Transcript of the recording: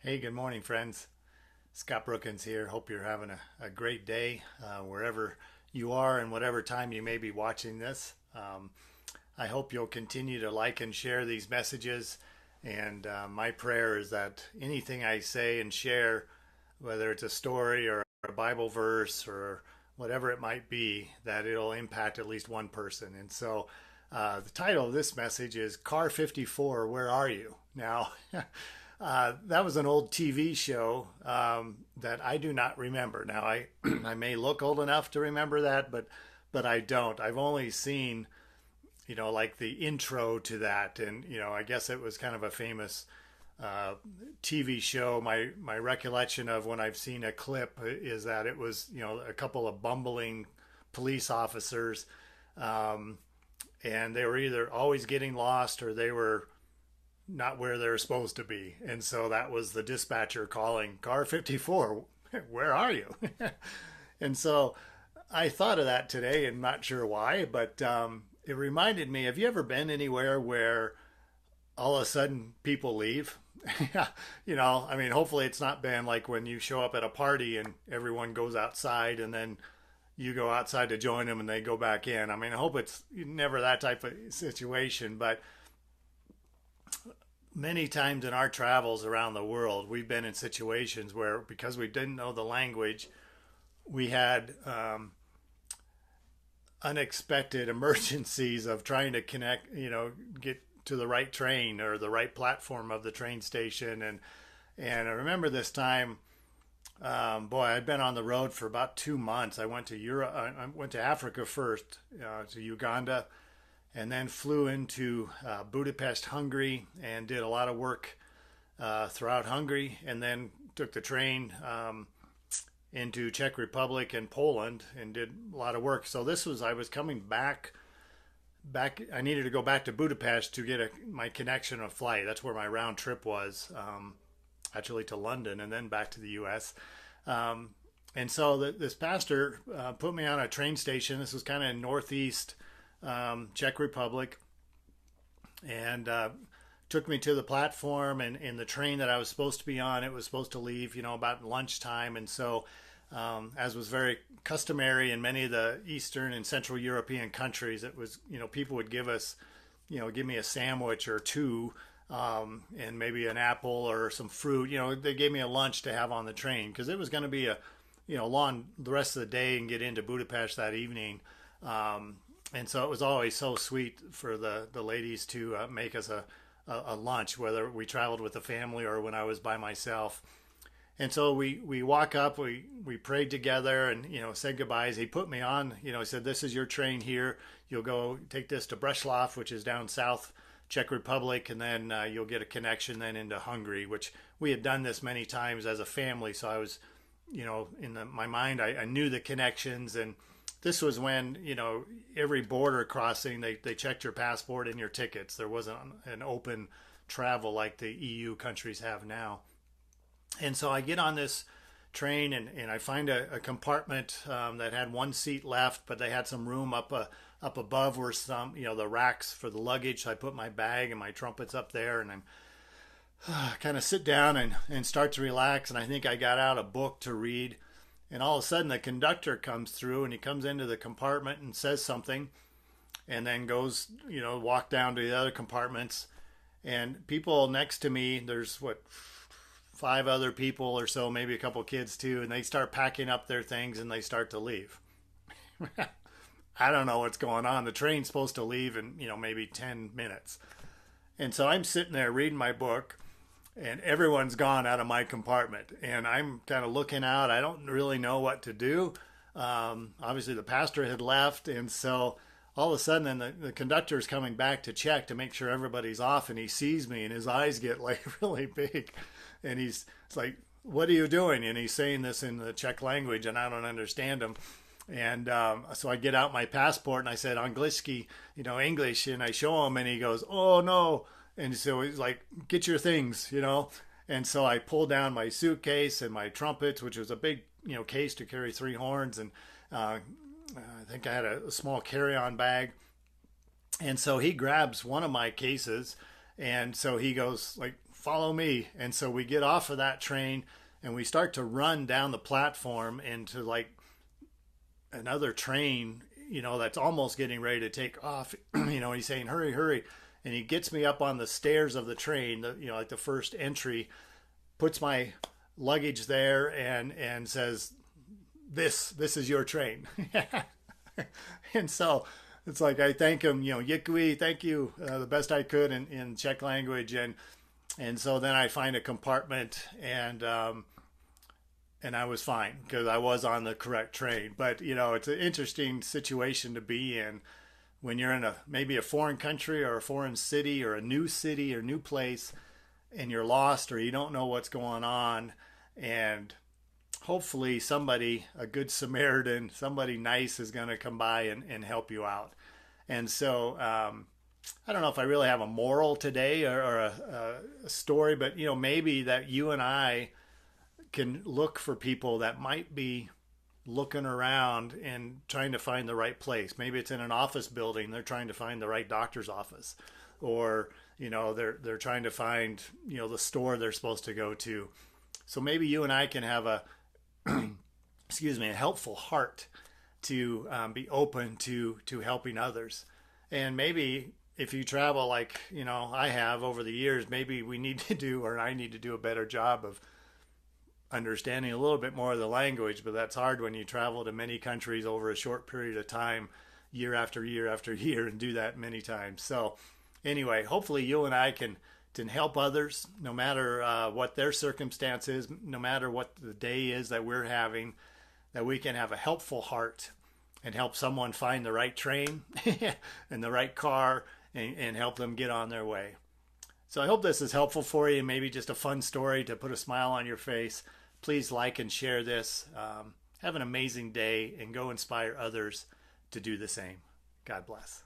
Hey, good morning, friends. Scott Brookins here. Hope you're having a great day wherever you are and whatever time you may be watching this. I hope you'll continue to like and share these messages. And my prayer is that anything I say and share, whether it's a story or a Bible verse or whatever it might be, that it'll impact at least one person. And so the title of this message is Car 54, Where Are You? Now, that was an old TV show that I do not remember. Now, I may look old enough to remember that, but I don't. I've only seen, like the intro to that. And, I guess it was kind of a famous uh, TV show. My recollection of when I've seen a clip is that it was, a couple of bumbling police officers. Um, and they were either always getting lost or they were not where they're supposed to be. And so that was the dispatcher calling car 54, where are you? And so I thought of that today and not sure why, but it reminded me, have you ever been anywhere where all of a sudden people leave? I mean, hopefully it's not been like when you show up at a party and everyone goes outside and then you go outside to join them and they go back in. I mean, I hope it's never that type of situation, but many times in our travels around the world, we've been in situations where because we didn't know the language, we had unexpected emergencies of trying to connect, get to the right train or the right platform of the train station. And I remember this time, boy, I'd been on the road for about 2 months. I went to Europe. I went to Africa first, to Uganda, and then flew into Budapest, Hungary, and did a lot of work throughout Hungary, and then took the train into Czech Republic and Poland and did a lot of work. So I was coming back. I needed to go back to Budapest to get my connection of flight. That's where my round trip was, actually to London and then back to the U.S. And so this pastor put me on a train station. This was kind of in northeast Czech Republic, and took me to the platform. And in the train that I was supposed to be on, it was supposed to leave, about lunchtime. And so, as was very customary in many of the Eastern and Central European countries, it was, people would give me a sandwich or two, and maybe an apple or some fruit. They gave me a lunch to have on the train because it was going to be long the rest of the day and get into Budapest that evening. And so it was always so sweet for the ladies to make us a lunch, whether we traveled with the family or when I was by myself. And so we walk up, we prayed together and, said goodbyes. He put me on, he said, this is your train here. You'll go take this to Breslov, which is down south Czech Republic, and then you'll get a connection then into Hungary, which we had done this many times as a family. So I was, in my mind, I knew the connections. And this was when, every border crossing, they checked your passport and your tickets. There wasn't an open travel like the EU countries have now. And so I get on this train and I find a compartment that had one seat left, but they had some room up above where some, the racks for the luggage. So I put my bag and my trumpets up there, and I'm kind of sit down and start to relax. And I think I got out a book to read. And all of a sudden the conductor comes through and he comes into the compartment and says something and then goes, walk down to the other compartments. And people next to me, there's five other people or so, maybe a couple kids too, and they start packing up their things and they start to leave. I don't know what's going on. The train's supposed to leave in, maybe 10 minutes. And so I'm sitting there reading my book and everyone's gone out of my compartment. And I'm kind of looking out. I don't really know what to do. Obviously, the pastor had left. And so all of a sudden, then the conductor is coming back to check to make sure everybody's off. And he sees me and his eyes get like really big. And it's like, what are you doing? And he's saying this in the Czech language and I don't understand him. And so I get out my passport and I said, Angliski, English. And I show him and he goes, oh, no. And so he's like, get your things. And so I pull down my suitcase and my trumpets, which was a big, case to carry three horns. And I think I had a small carry-on bag. And so he grabs one of my cases. And so he goes like follow me. And so we get off of that train and we start to run down the platform into like another train, that's almost getting ready to take off. He's saying, hurry, hurry. And he gets me up on the stairs of the train, like the first entry, puts my luggage there and says, this is your train. And so it's like, I thank him, Yikui, thank you, the best I could in Czech language. And so then I find a compartment and I was fine because I was on the correct train. But, it's an interesting situation to be in when you're in maybe a foreign country or a foreign city or a new place, and you're lost or you don't know what's going on. And hopefully somebody, a good Samaritan, somebody nice is going to come by and help you out. And so I don't know if I really have a moral today or a story, but, maybe that you and I can look for people that might be looking around and trying to find the right place. Maybe it's in an office building. They're trying to find the right doctor's office, or, they're trying to find, the store they're supposed to go to. So maybe you and I can have a helpful heart to be open to helping others. And maybe if you travel like, I have over the years, maybe we need to do, or I need to do a better job of understanding a little bit more of the language, but that's hard when you travel to many countries over a short period of time, year after year after year, and do that many times. So anyway, hopefully you and I can help others, no matter what their circumstance is, no matter what the day is that we're having, that we can have a helpful heart and help someone find the right train and the right car and help them get on their way. So I hope this is helpful for you, maybe just a fun story to put a smile on your face. Please like and share this. Have an amazing day and go inspire others to do the same. God bless.